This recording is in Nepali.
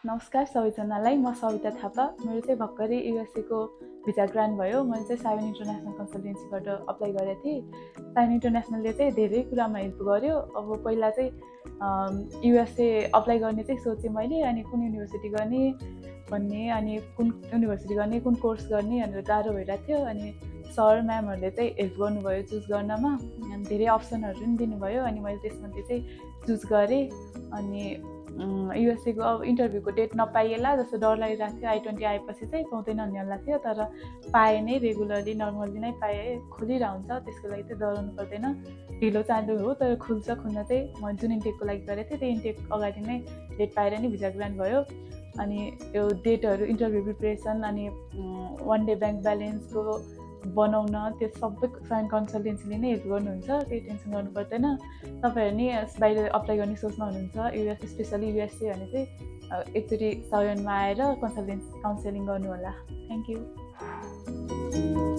नमस्कार सबैजनालाई, म सविता थापा। मेरो चाहिँ भर्खरै युएसएको भिजा ग्रान्ट भयो। मैले चाहिँ सायोन इन्टरनेसनल कन्सल्टेन्सीबाट अप्लाई गरेको थिएँ। सायोन इन्टरनेसनलले चाहिँ धेरै कुरामा हेल्प गर्यो। अब पहिला चाहिँ युएसए अप्लाई गर्ने चाहिँ सोचेँ मैले, अनि कुन युनिभर्सिटी गर्ने भन्ने, अनि कुन युनिभर्सिटी गर्ने, कुन कोर्स गर्ने भनेर गाह्रो भइरहेको थियो। अनि सर म्यामहरूले चाहिँ हेल्प गर्नुभयो चुज गर्नमा, अनि धेरै अप्सनहरू पनि दिनुभयो। अनि मैले त्यसमध्ये चाहिँ चुज गरेँ। अनि युएसएको अब इन्टरभ्यूको डेट नपाइएला जस्तो डर लागिरहेको थियो। I-20 आएपछि चाहिँ पाउँदैन भन्नेवाला थियो, तर पाएँ नै, रेगुलरली नर्मल्ली नै पाएँ। खोलिरहेको हुन्छ, त्यसको लागि चाहिँ डराउनु पर्दैन। ढिलो चाँडो हो तर खुल्न चाहिँ म जुन इन्टेकको लागि गरेको थिएँ त्यो इन्टेक अगाडि नै डेट पाएर नै भिजा ग्रान्ट भयो। अनि यो डेटहरू, इन्टरभ्यू प्रिपरेसन, अनि 1 डे ब्याङ्क ब्यालेन्सको बनाउन, त्यो सबै सायोन कन्सल्टेन्सीले नै हेल्प गर्नुहुन्छ। केही टेन्सन गर्नु पर्दैन। तपाईँहरू नि बाहिर अप्लाई गर्ने सोच्न हुनुहुन्छ, युएस स्पेसली युएसए भने चाहिँ एकचोटि सायोनमा आएर काउन्सेलिङ गर्नु होला। Thank you.